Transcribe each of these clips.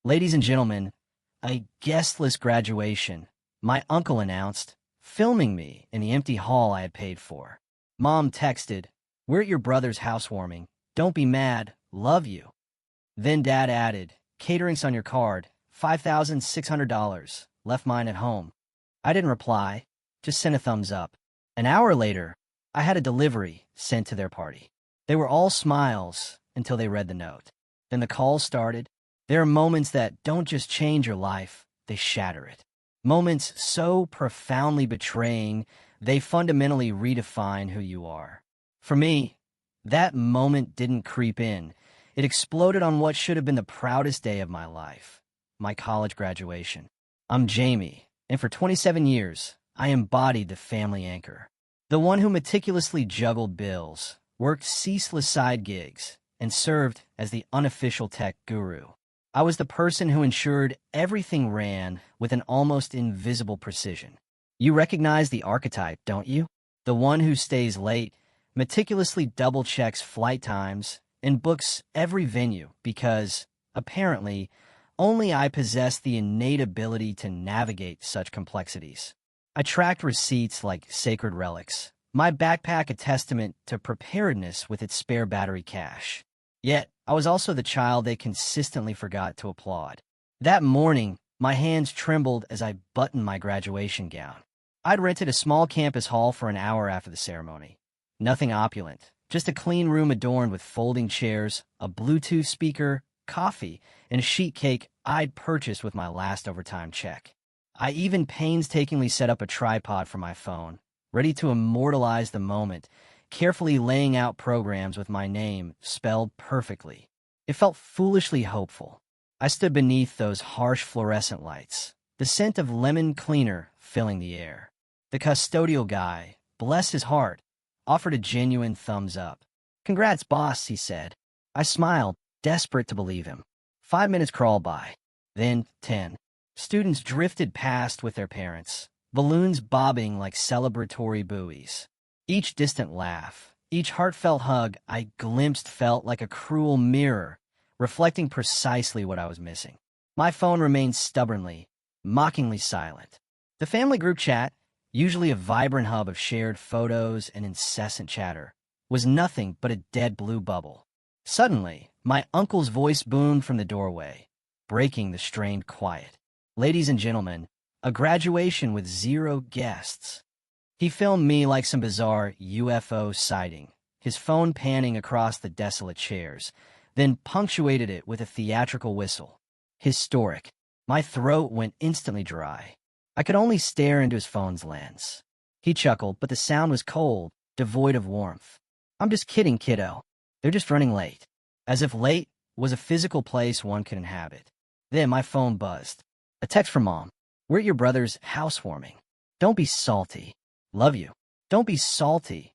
Ladies and gentlemen, a guestless graduation, my uncle announced, filming me in the empty hall I had paid for. Mom texted, "We're at your brother's housewarming. Don't be mad. Love you." Then Dad added, "Catering's on your card. $5,600. Left mine at home." I didn't reply, just sent a thumbs up. An hour later, I had a delivery sent to their party. They were all smiles until they read the note. Then the call started. There are moments that don't just change your life, they shatter it. Moments so profoundly betraying, they fundamentally redefine who you are. For me, that moment didn't creep in. It exploded on what should have been the proudest day of my life, my college graduation. I'm Jamie, and for 27 years, I embodied the family anchor. The one who meticulously juggled bills, worked ceaseless side gigs, and served as the unofficial tech guru. I was the person who ensured everything ran with an almost invisible precision. You recognize the archetype, don't you? The one who stays late, meticulously double-checks flight times, and books every venue because, apparently, only I possess the innate ability to navigate such complexities. I tracked receipts like sacred relics, my backpack a testament to preparedness with its spare battery cache. Yet, I was also the child they consistently forgot to applaud. That morning, my hands trembled as I buttoned my graduation gown. I'd rented a small campus hall for an hour after the ceremony. Nothing opulent, just a clean room adorned with folding chairs, a Bluetooth speaker, coffee, and a sheet cake I'd purchased with my last overtime check. I even painstakingly set up a tripod for my phone, ready to immortalize the moment, carefully laying out programs with my name spelled perfectly. It felt foolishly hopeful. I stood beneath those harsh fluorescent lights, the scent of lemon cleaner filling the air. The custodial guy, bless his heart, offered a genuine thumbs up. "Congrats, boss," he said. I smiled, desperate to believe him. 5 minutes crawled by. Then 10. Students drifted past with their parents, balloons bobbing like celebratory buoys. Each distant laugh, each heartfelt hug I glimpsed felt like a cruel mirror, reflecting precisely what I was missing. My phone remained stubbornly, mockingly silent. The family group chat, usually a vibrant hub of shared photos and incessant chatter, was nothing but a dead blue bubble. Suddenly, my uncle's voice boomed from the doorway, breaking the strained quiet. "Ladies and gentlemen, a graduation with 0 guests." He filmed me like some bizarre UFO sighting, his phone panning across the desolate chairs, then punctuated it with a theatrical whistle. Historic. My throat went instantly dry. I could only stare into his phone's lens. He chuckled, but the sound was cold, devoid of warmth. "I'm just kidding, kiddo. They're just running late." As if late was a physical place one could inhabit. Then my phone buzzed. A text from Mom. "We're at your brother's housewarming. Don't be salty. Love you." Don't be salty.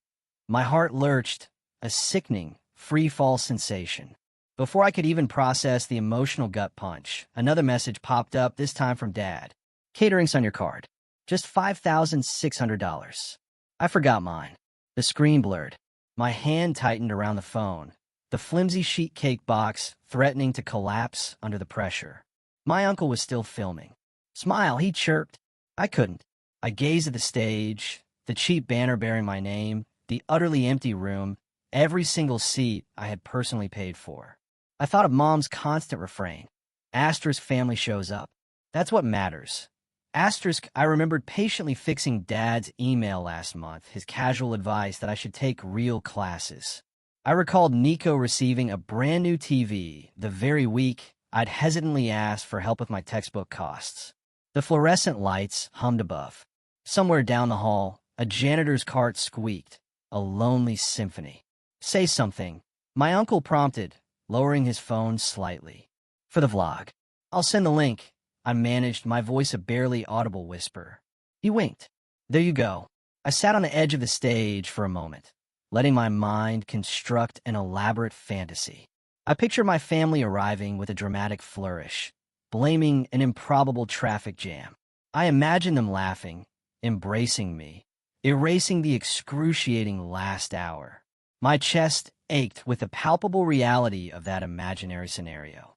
My heart lurched, a sickening, free-fall sensation. Before I could even process the emotional gut punch, another message popped up, this time from Dad. "Catering's on your card. Just $5,600. I forgot mine. The screen blurred. My hand tightened around the phone, the flimsy sheet cake box threatening to collapse under the pressure. My uncle was still filming. "Smile," he chirped. I couldn't. I gazed at the stage, the cheap banner bearing my name, the utterly empty room, every single seat I had personally paid for. I thought of Mom's constant refrain. Asterisk family shows up. That's what matters. Asterisk, I remembered patiently fixing Dad's email last month, his casual advice that I should take real classes. I recalled Nico receiving a brand new TV the very week I'd hesitantly asked for help with my textbook costs. The fluorescent lights hummed above. Somewhere down the hall, a janitor's cart squeaked, a lonely symphony. "Say something," my uncle prompted, lowering his phone slightly. "For the vlog. I'll send the link," I managed, my voice a barely audible whisper. He winked. "There you go." I sat on the edge of the stage for a moment, letting my mind construct an elaborate fantasy. I pictured my family arriving with a dramatic flourish, blaming an improbable traffic jam. I imagined them laughing, embracing me, erasing the excruciating last hour. My chest ached with the palpable reality of that imaginary scenario.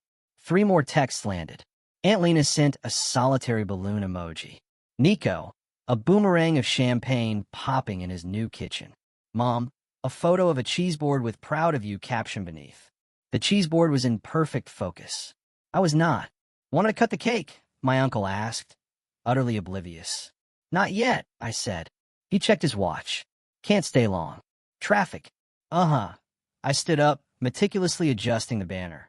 3 more texts landed. Aunt Lena sent a solitary balloon emoji. Nico, a boomerang of champagne popping in his new kitchen. Mom, a photo of a cheese board with "proud of you" caption beneath. The cheese board was in perfect focus. I was not. Want to cut the cake? My uncle asked, utterly oblivious. Not yet, I said. He checked his watch. Can't stay long. Traffic. Uh-huh. I stood up, meticulously adjusting the banner.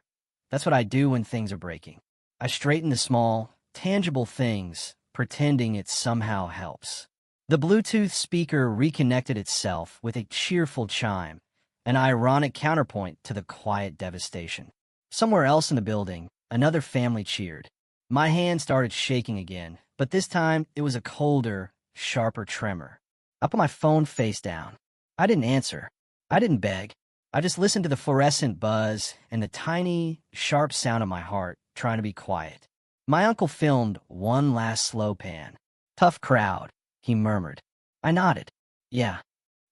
That's what I do when things are breaking. I straightened the small, tangible things, pretending it somehow helps. The Bluetooth speaker reconnected itself with a cheerful chime, an ironic counterpoint to the quiet devastation. Somewhere else in the building, another family cheered. My hand started shaking again, but this time it was a colder, sharper tremor. I put my phone face down. I didn't answer. I didn't beg. I just listened to the fluorescent buzz and the tiny, sharp sound of my heart trying to be quiet. My uncle filmed one last slow pan. Tough crowd, he murmured. I nodded. Yeah.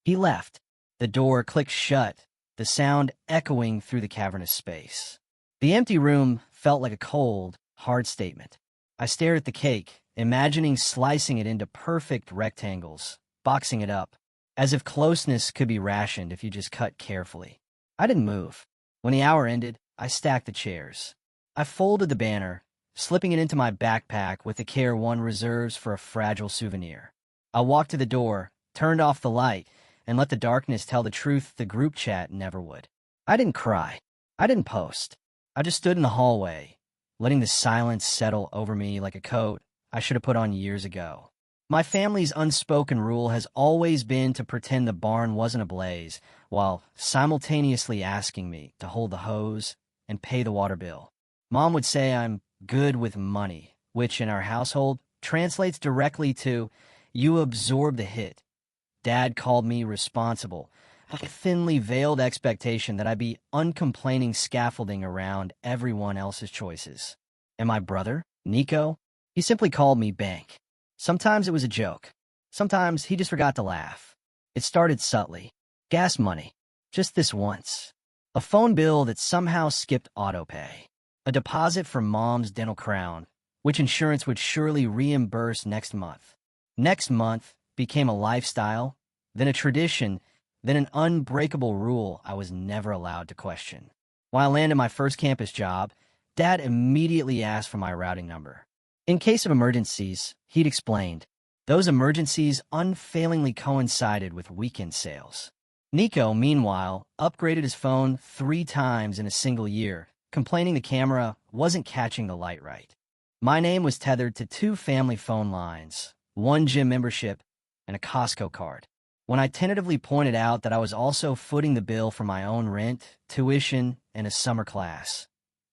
He left. The door clicked shut, the sound echoing through the cavernous space. The empty room felt like a cold, hard statement. I stared at the cake, imagining slicing it into perfect rectangles, boxing it up, as if closeness could be rationed if you just cut carefully. I didn't move. When the hour ended, I stacked the chairs. I folded the banner, slipping it into my backpack with the care one reserves for a fragile souvenir. I walked to the door, turned off the light, and let the darkness tell the truth the group chat never would. I didn't cry. I didn't post. I just stood in the hallway, letting the silence settle over me like a coat I should have put on years ago. My family's unspoken rule has always been to pretend the barn wasn't ablaze, while simultaneously asking me to hold the hose and pay the water bill. Mom would say I'm good with money, which in our household translates directly to, you absorb the hit. Dad called me responsible, a thinly veiled expectation that I be uncomplaining scaffolding around everyone else's choices. And my brother, Nico, he simply called me Bank. Sometimes it was a joke. Sometimes he just forgot to laugh. It started subtly. Gas money. Just this once. A phone bill that somehow skipped autopay. A deposit for Mom's dental crown, which insurance would surely reimburse next month. Next month became a lifestyle, then a tradition, then an unbreakable rule I was never allowed to question. When I landed my first campus job, Dad immediately asked for my routing number. In case of emergencies, he'd explained, those emergencies unfailingly coincided with weekend sales. Nico, meanwhile, upgraded his phone 3 times in a single year, complaining the camera wasn't catching the light right. My name was tethered to 2 family phone lines, 1 gym membership, and a Costco card. When I tentatively pointed out that I was also footing the bill for my own rent, tuition, and a summer class.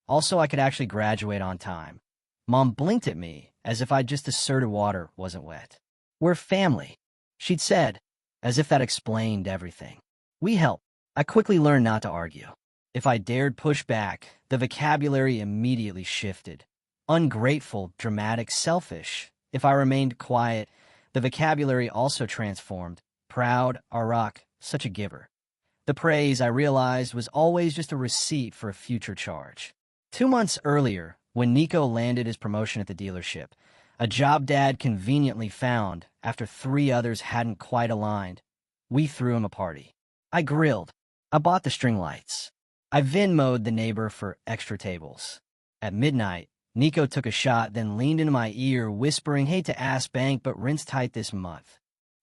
Also, I could actually graduate on time. Mom blinked at me as if I'd just asserted water wasn't wet. We're family, she'd said, as if that explained everything. We help. I quickly learned not to argue. If I dared push back, the vocabulary immediately shifted. Ungrateful, dramatic, selfish. If I remained quiet, the vocabulary also transformed. Proud, arak, such a giver. The praise, I realized, was always just a receipt for a future charge. 2 months earlier, when Nico landed his promotion at the dealership, a job Dad conveniently found after 3 others hadn't quite aligned, we threw him a party. I grilled. I bought the string lights. I Venmo'd the neighbor for extra tables. At midnight, Nico took a shot, then leaned into my ear, whispering, hate to ask Bank, but rinse tight this month.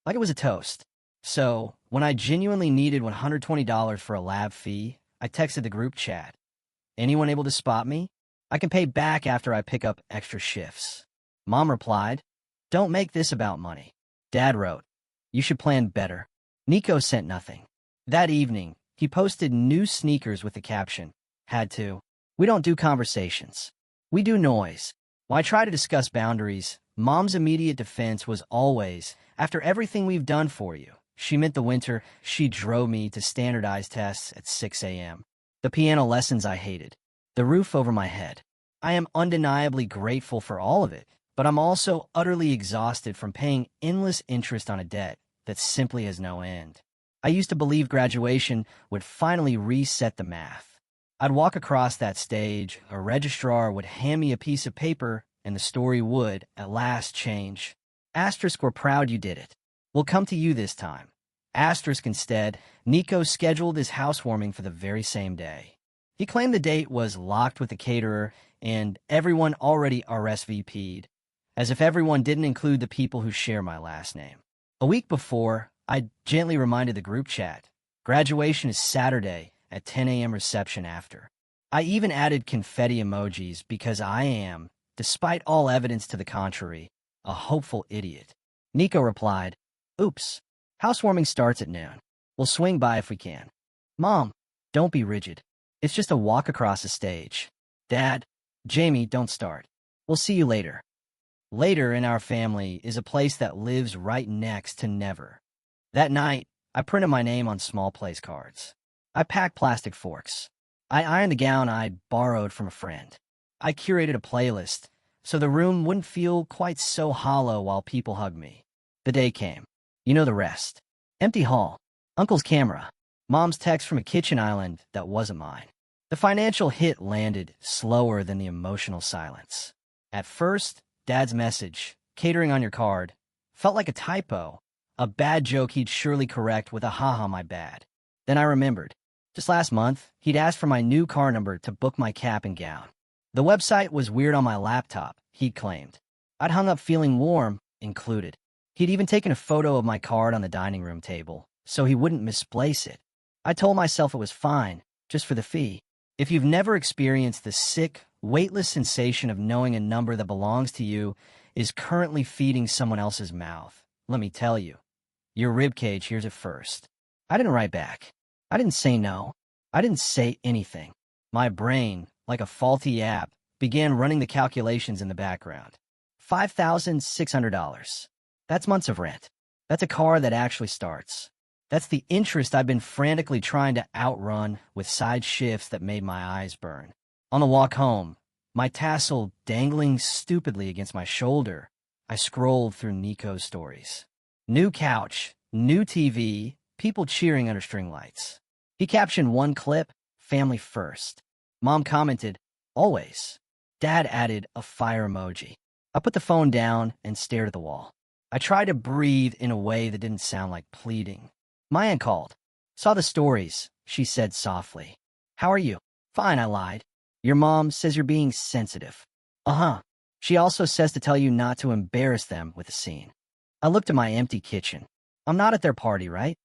Like it was a toast. So, when I genuinely needed $120 for a lab fee, I texted the group chat. Anyone able to spot me? I can pay back after I pick up extra shifts. Mom replied, don't make this about money. Dad wrote, you should plan better. Nico sent nothing. That evening, he posted new sneakers with the caption, had to. We don't do conversations. We do noise. When I try to discuss boundaries, Mom's immediate defense was always, after everything we've done for you. She meant the winter she drove me to standardized tests at 6 a.m. The piano lessons I hated. The roof over my head. I am undeniably grateful for all of it, but I'm also utterly exhausted from paying endless interest on a debt that simply has no end. I used to believe graduation would finally reset the math. I'd walk across that stage, a registrar would hand me a piece of paper, and the story would, at last, change. Asterisk, we're proud you did it. We'll come to you this time. Asterisk instead, Nico scheduled his housewarming for the very same day. He claimed the date was locked with the caterer and everyone already RSVP'd, as if everyone didn't include the people who share my last name. A week before, I gently reminded the group chat, graduation is Saturday at 10 a.m. reception after. I even added confetti emojis because I am, despite all evidence to the contrary, a hopeful idiot. Nico replied, "Oops, housewarming starts at noon. We'll swing by if we can." Mom, don't be rigid. It's just a walk across the stage. Dad, Jamie, don't start. We'll see you later. Later in our family is a place that lives right next to never. That night, I printed my name on small place cards. I packed plastic forks. I ironed the gown I'd borrowed from a friend. I curated a playlist so the room wouldn't feel quite so hollow while people hugged me. The day came. You know the rest. Empty hall. Uncle's camera. Mom's text from a kitchen island that wasn't mine. The financial hit landed slower than the emotional silence. At first, Dad's message, catering on your card, felt like a typo, a bad joke he'd surely correct with a haha my bad. Then I remembered. Just last month, he'd asked for my new car number to book my cap and gown. The website was weird on my laptop, he'd claimed. I'd hung up feeling warm, included. He'd even taken a photo of my card on the dining room table, so he wouldn't misplace it. I told myself it was fine, just for the fee. If you've never experienced the sick, weightless sensation of knowing a number that belongs to you is currently feeding someone else's mouth, let me tell you, your ribcage hears it first. I didn't write back. I didn't say no. I didn't say anything. My brain, like a faulty app, began running the calculations in the background. $5,600. That's months of rent. That's a car that actually starts. That's the interest I've been frantically trying to outrun with side shifts that made my eyes burn. On the walk home, my tassel dangling stupidly against my shoulder, I scrolled through Nico's stories. New couch, new TV, people cheering under string lights. He captioned one clip, family first. Mom commented, always. Dad added a fire emoji. I put the phone down and stared at the wall. I tried to breathe in a way that didn't sound like pleading. My aunt called. Saw the stories, she said softly. How are you? Fine, I lied. Your mom says you're being sensitive. Uh-huh. She also says to tell you not to embarrass them with a scene. I looked at my empty kitchen. I'm not at their party, right?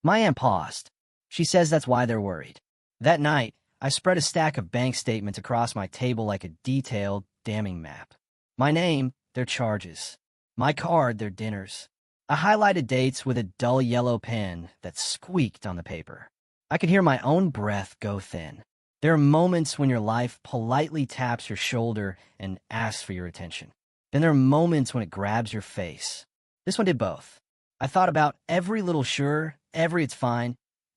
My aunt paused. She says that's why they're worried. That night, I spread a stack of bank statements across my table like a detailed, damning map. My name, their charges. My card, their dinners. I highlighted dates with a dull yellow pen that squeaked on the paper. I could hear my own breath go thin. There are moments when your life politely taps your shoulder and asks for your attention. Then there are moments when it grabs your face. This one did both. I thought about every little sure, every it's fine,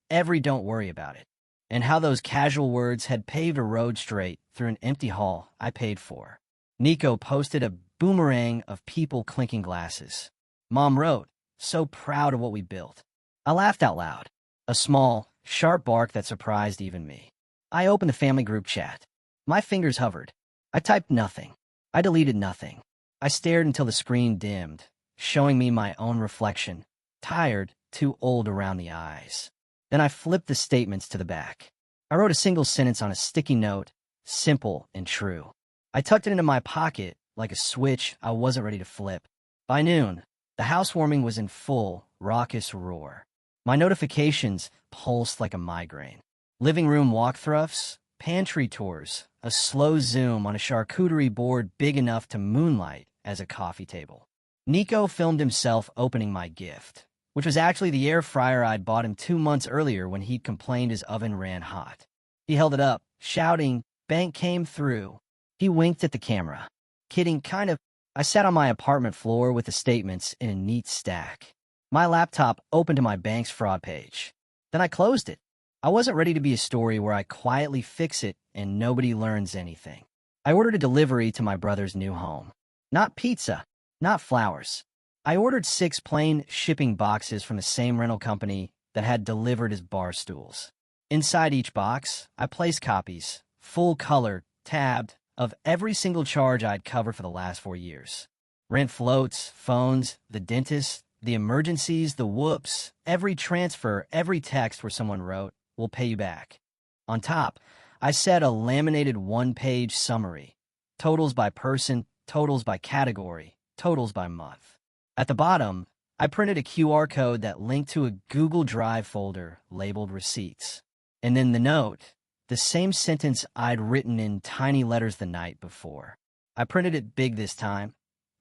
every don't worry about it, and how those casual words had paved a road straight through an empty hall I paid for. Nico posted a boomerang of people clinking glasses. Mom wrote, so proud of what we built. I laughed out loud, a small, sharp bark that surprised even me. I opened the family group chat. My fingers hovered. I typed nothing. I deleted nothing. I stared until the screen dimmed, showing me my own reflection, tired, too old around the eyes. Then I flipped the statements to the back. I wrote a single sentence on a sticky note, simple and true. I tucked it into my pocket like a switch I wasn't ready to flip. By noon, the housewarming was in full, raucous roar. My notifications pulsed like a migraine. Living room walkthroughs, pantry tours, a slow zoom on a charcuterie board big enough to moonlight as a coffee table. Nico filmed himself opening my gift, which was actually the air fryer I'd bought him 2 months earlier when he'd complained his oven ran hot. He held it up, shouting, "Bank came through." He winked at the camera. Kidding, kind of. I sat on my apartment floor with the statements in a neat stack. My laptop opened to my bank's fraud page. Then I closed it. I wasn't ready to be a story where I quietly fix it and nobody learns anything. I ordered a delivery to my brother's new home. Not pizza, not flowers. I ordered 6 plain shipping boxes from the same rental company that had delivered his bar stools. Inside each box, I placed copies, full color, tabbed, of every single charge I'd covered for the last 4 years. Rent floats, phones, the dentist, the emergencies, the whoops, every transfer, every text where someone wrote, "We'll pay you back." On top, I set a laminated one-page summary. Totals by person, totals by category, totals by month. At the bottom, I printed a QR code that linked to a Google Drive folder labeled Receipts. And then the note, the same sentence I'd written in tiny letters the night before. I printed it big this time.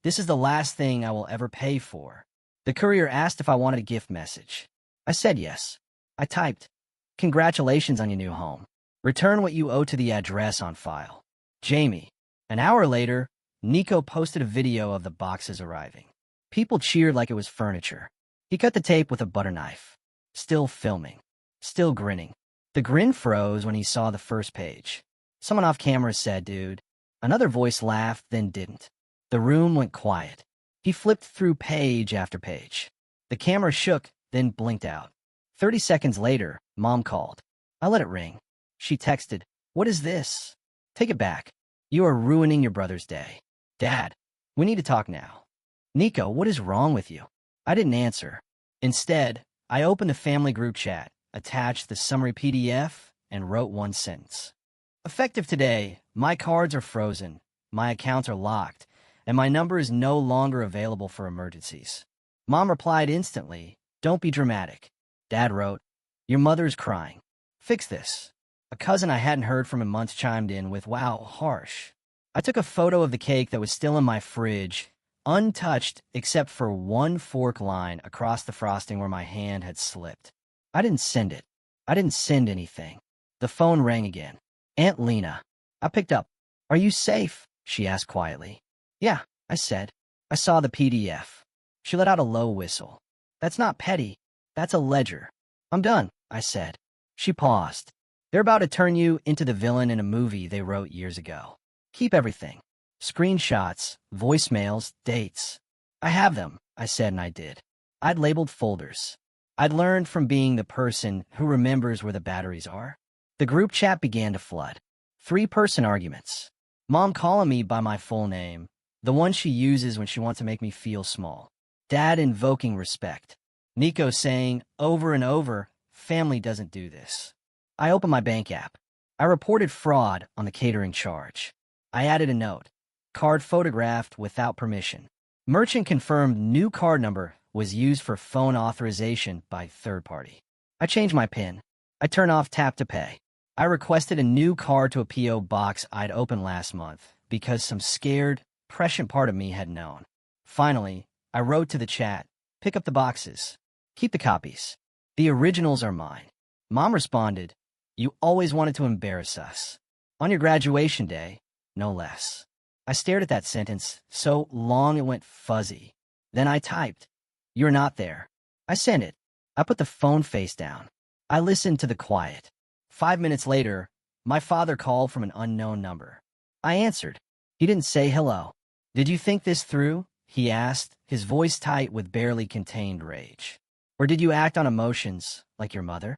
"This is the last thing I will ever pay for." The courier asked if I wanted a gift message. I said yes. I typed, "Congratulations on your new home. Return what you owe to the address on file. Jamie." An hour later, Nico posted a video of the boxes arriving. People cheered like it was furniture. He cut the tape with a butter knife. Still filming. Still grinning. The grin froze when he saw the first page. Someone off camera said, "Dude." Another voice laughed, then didn't. The room went quiet. He flipped through page after page. The camera shook, then blinked out. 30 seconds later, Mom called. I let it ring. She texted, "What is this? Take it back. You are ruining your brother's day." "Dad, we need to talk now." "Nico, what is wrong with you?" I didn't answer. Instead, I opened the family group chat, attached the summary PDF, and wrote one sentence. "Effective today, my cards are frozen, my accounts are locked, and my number is no longer available for emergencies." Mom replied instantly, "Don't be dramatic." Dad wrote, "Your mother's crying. Fix this." A cousin I hadn't heard from in months chimed in with, "Wow, harsh." I took a photo of the cake that was still in my fridge, untouched except for one fork line across the frosting where my hand had slipped. I didn't send it. I didn't send anything. The phone rang again. Aunt Lena. I picked up. "Are you safe?" she asked quietly. "Yeah," I said. "I saw the PDF." She let out a low whistle. "That's not petty. That's a ledger." "I'm done," I said. She paused. "They're about to turn you into the villain in a movie they wrote years ago. Keep everything. Screenshots, voicemails, dates." "I have them," I said, and I did. I'd labeled folders. I'd learned from being the person who remembers where the batteries are. The group chat began to flood. 3-person arguments. Mom calling me by my full name, the one she uses when she wants to make me feel small. Dad invoking respect. Nico saying over and over, "Family doesn't do this." I opened my bank app. I reported fraud on the catering charge. I added a note. Card photographed without permission. Merchant confirmed new card number was used for phone authorization by third party. I changed my PIN. I turned off tap to pay. I requested a new card to a P.O. box I'd opened last month because some scared, prescient part of me had known. Finally, I wrote to the chat, "Pick up the boxes. Keep the copies. The originals are mine." Mom responded, "You always wanted to embarrass us. On your graduation day, no less." I stared at that sentence so long it went fuzzy. Then I typed, "You're not there." I sent it. I put the phone face down. I listened to the quiet. 5 minutes later, my father called from an unknown number. I answered. He didn't say hello. "Did you think this through?" he asked, his voice tight with barely contained rage. "Or did you act on emotions, like your mother?"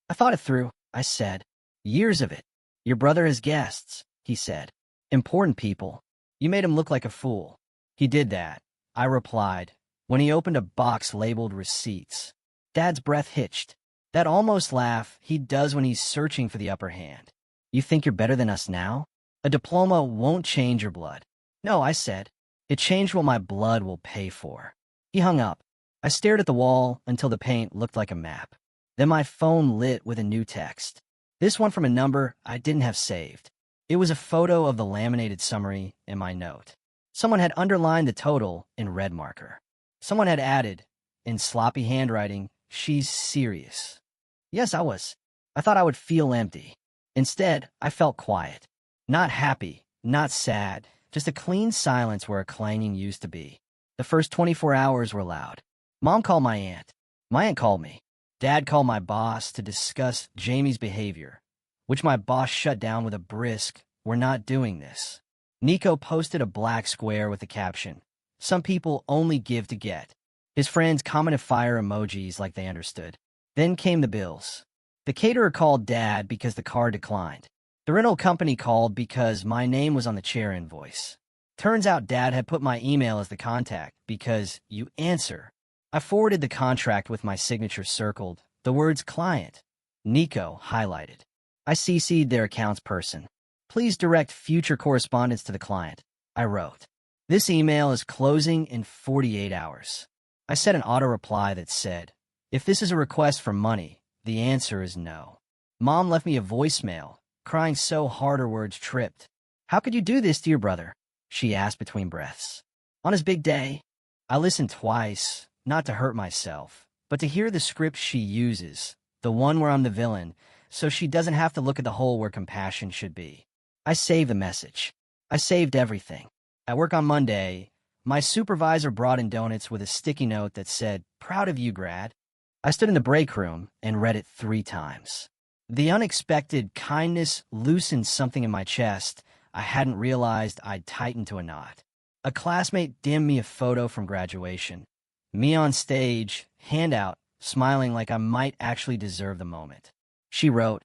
"I thought it through," I said. "Years of it. Your brother has guests," he said. "Important people. You made him look like a fool." "He did that," I replied, when he opened a box labeled Receipts. Dad's breath hitched. That almost laugh he does when he's searching for the upper hand. "You think you're better than us now? A diploma won't change your blood." "No," I said. "It changed what my blood will pay for." He hung up. I stared at the wall until the paint looked like a map. Then my phone lit with a new text. This one from a number I didn't have saved. It was a photo of the laminated summary in my note. Someone had underlined the total in red marker. Someone had added, in sloppy handwriting, "She's serious." Yes, I was. I thought I would feel empty. Instead, I felt quiet. Not happy, not sad, just a clean silence where a clanging used to be. The first 24 hours were loud. Mom called my aunt. My aunt called me. Dad called my boss to discuss Jamie's behavior, which my boss shut down with a brisk, "We're not doing this." Nico posted a black square with the caption, "Some people only give to get." His friends commented fire emojis like they understood. Then came the bills. The caterer called Dad because the car declined. The rental company called because my name was on the chair invoice. Turns out Dad had put my email as the contact because you answer. I forwarded the contract with my signature circled, the words client, Nico, highlighted. I CC'd their accounts person. Please direct future correspondence to the client, I wrote. This email is closing in 48 hours. I set an auto reply that said, if this is a request for money, the answer is no. Mom left me a voicemail, crying so hard her words tripped. How could you do this to your brother? She asked between breaths. On his big day? I listened twice, not to hurt myself, but to hear the script she uses, the one where I'm the villain, so she doesn't have to look at the hole where compassion should be. I saved the message. I saved everything. At work on Monday, my supervisor brought in donuts with a sticky note that said, proud of you, grad. I stood in the break room and read it 3 times. The unexpected kindness loosened something in my chest I hadn't realized I'd tightened to a knot. A classmate dimmed me a photo from graduation. Me on stage, hand out, smiling like I might actually deserve the moment. She wrote,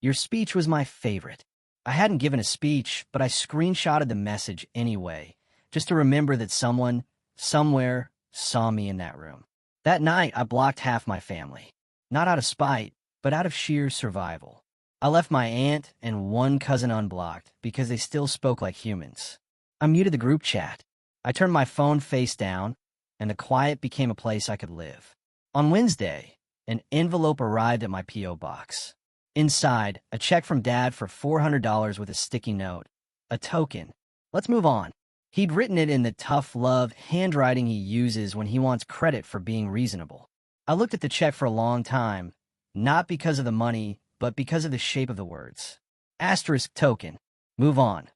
your speech was my favorite. I hadn't given a speech, but I screenshotted the message anyway, just to remember that someone, somewhere, saw me in that room. That night, I blocked half my family. Not out of spite, but out of sheer survival. I left my aunt and one cousin unblocked because they still spoke like humans. I muted the group chat. I turned my phone face down, and the quiet became a place I could live. On Wednesday, an envelope arrived at my P.O. box. Inside, a check from Dad for $400 with a sticky note. A token. Let's move on. He'd written it in the tough love handwriting he uses when he wants credit for being reasonable. I looked at the check for a long time, not because of the money, but because of the shape of the words. Asterisk token. Move on.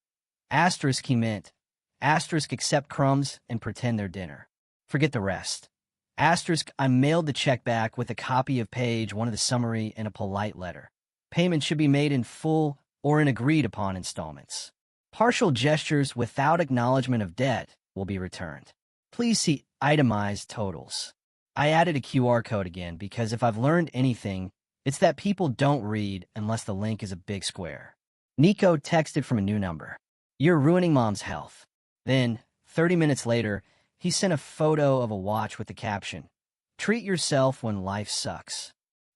Asterisk he meant. Asterisk accept crumbs and pretend they're dinner. Forget the rest. Asterisk I mailed the check back with a copy of page 1 of the summary and a polite letter. Payment should be made in full or in agreed-upon installments. Partial gestures without acknowledgement of debt will be returned. Please see itemized totals. I added a QR code again because if I've learned anything, it's that people don't read unless the link is a big square. Nico texted from a new number. You're ruining Mom's health. Then, 30 minutes later, he sent a photo of a watch with the caption, treat yourself when life sucks.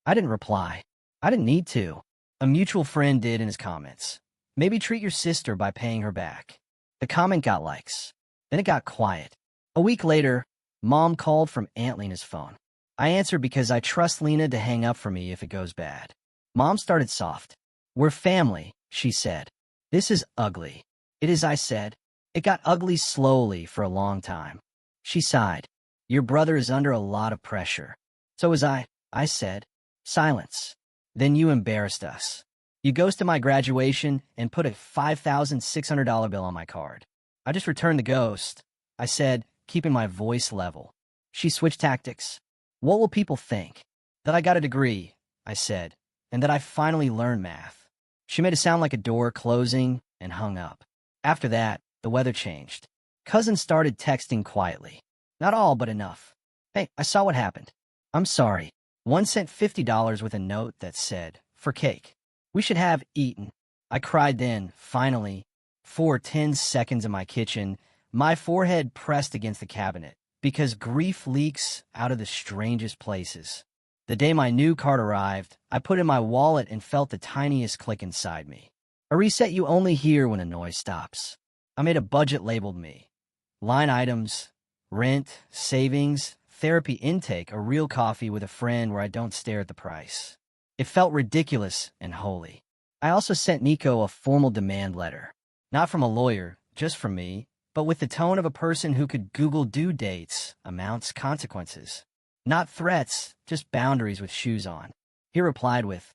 I didn't reply. I didn't need to. A mutual friend did in his comments. Maybe treat your sister by paying her back. The comment got likes. Then it got quiet. A week later, Mom called from Aunt Lena's phone. I answered because I trust Lena to hang up for me if it goes bad. Mom started soft. We're family, she said. This is ugly. It is, I said. It got ugly slowly for a long time. She sighed. Your brother is under a lot of pressure. So was I said. Silence. Then you embarrassed us. You ghosted my graduation and put a $5,600 bill on my card. I just returned the ghost, I said, keeping my voice level. She switched tactics. What will people think? That I got a degree, I said, and that I finally learned math. She made it sound like a door closing and hung up. After that, the weather changed. Cousins started texting quietly. Not all, but enough. Hey, I saw what happened. I'm sorry. One sent $50 with a note that said, for cake. We should have eaten. I cried then, finally. For 10 seconds in my kitchen, my forehead pressed against the cabinet, because grief leaks out of the strangest places. The day my new card arrived, I put in my wallet and felt the tiniest click inside me. A reset you only hear when a noise stops. I made a budget labeled me. Line items, rent, savings, therapy intake, a real coffee with a friend where I don't stare at the price. It felt ridiculous and holy. I also sent Nico a formal demand letter. Not from a lawyer, just from me, but with the tone of a person who could Google due dates, amounts, consequences. Not threats, just boundaries with shoes on. He replied with,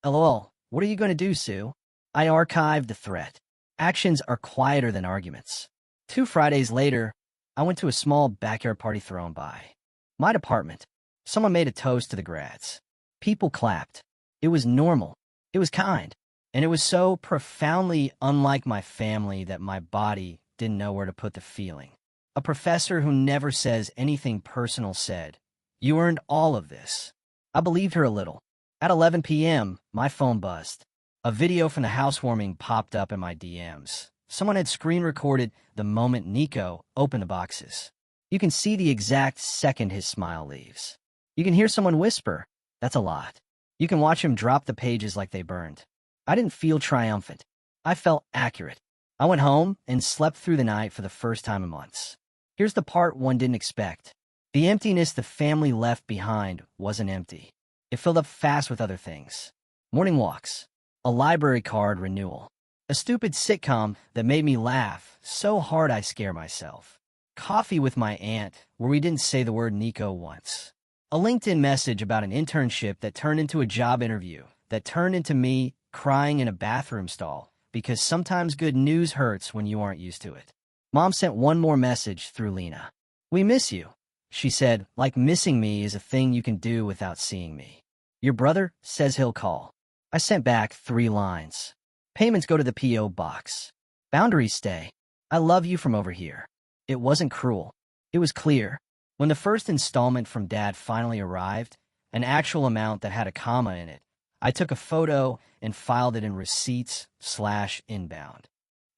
LOL, what are you going to do, Sue? I archived the threat. Actions are quieter than arguments. 2 Fridays later, I went to a small backyard party thrown by my department. Someone made a toast to the grads. People clapped. It was normal. It was kind. And it was so profoundly unlike my family that my body didn't know where to put the feeling. A professor who never says anything personal said, you earned all of this. I believed her a little. At 11 p.m., my phone buzzed. A video from the housewarming popped up in my DMs. Someone had screen recorded the moment Nico opened the boxes. You can see the exact second his smile leaves. You can hear someone whisper, "That's a lot." You can watch him drop the pages like they burned. I didn't feel triumphant. I felt accurate. I went home and slept through the night for the first time in months. Here's the part one didn't expect. The emptiness the family left behind wasn't empty. It filled up fast with other things. Morning walks, a library card renewal, a stupid sitcom that made me laugh so hard I scare myself, coffee with my aunt where we didn't say the word Nico once, a LinkedIn message about an internship that turned into a job interview that turned into me crying in a bathroom stall because sometimes good news hurts when you aren't used to it. Mom sent one more message through Lena. "We miss you," she said, like missing me is a thing you can do without seeing me. "Your brother says he'll call." I sent back 3 lines. "Payments go to the P.O. box. Boundaries stay. I love you from over here." It wasn't cruel. It was clear. When the first installment from Dad finally arrived, an actual amount that had a comma in it, I took a photo and filed it in receipts/inbound.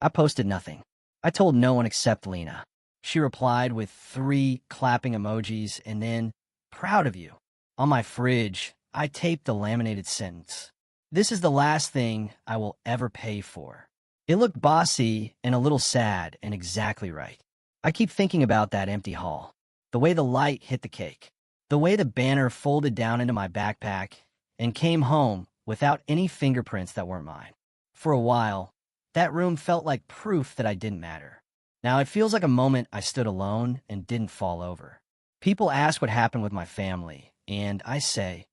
I posted nothing. I told no one except Lena. She replied with 3 clapping emojis and then, "Proud of you." On my fridge, I taped the laminated sentence. "This is the last thing I will ever pay for." It looked bossy and a little sad and exactly right. I keep thinking about that empty hall. The way the light hit the cake. The way the banner folded down into my backpack and came home without any fingerprints that weren't mine. For a while, that room felt like proof that I didn't matter. Now it feels like a moment I stood alone and didn't fall over. People ask what happened with my family, and I say,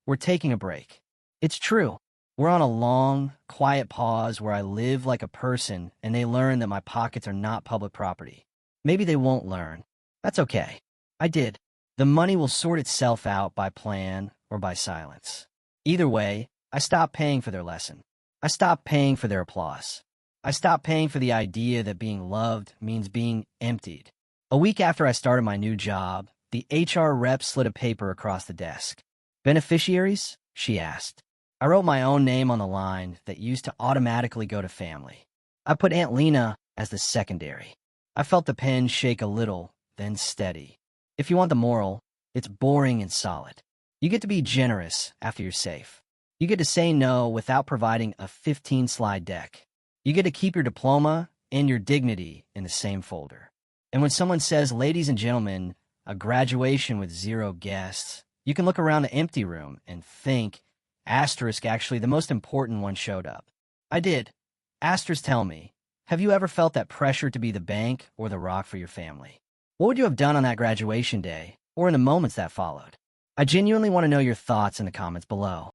we're taking a break. It's true. We're on a long, quiet pause where I live like a person and they learn that my pockets are not public property. Maybe they won't learn. That's okay. I did. The money will sort itself out by plan or by silence. Either way, I stopped paying for their lesson. I stopped paying for their applause. I stopped paying for the idea that being loved means being emptied. A week after I started my new job, the HR rep slid a paper across the desk. "Beneficiaries?" she asked. I wrote my own name on the line that used to automatically go to family. I put Aunt Lena as the secondary. I felt the pen shake a little, then steady. If you want the moral, it's boring and solid. You get to be generous after you're safe. You get to say no without providing a 15-slide deck. You get to keep your diploma and your dignity in the same folder. And when someone says, "Ladies and gentlemen, a graduation with 0 guests," you can look around the empty room and think, actually the most important one showed up. I did. Tell me, have you ever felt that pressure to be the bank or the rock for your family? What would you have done on that graduation day or in the moments that followed? I genuinely want to know your thoughts in the comments below.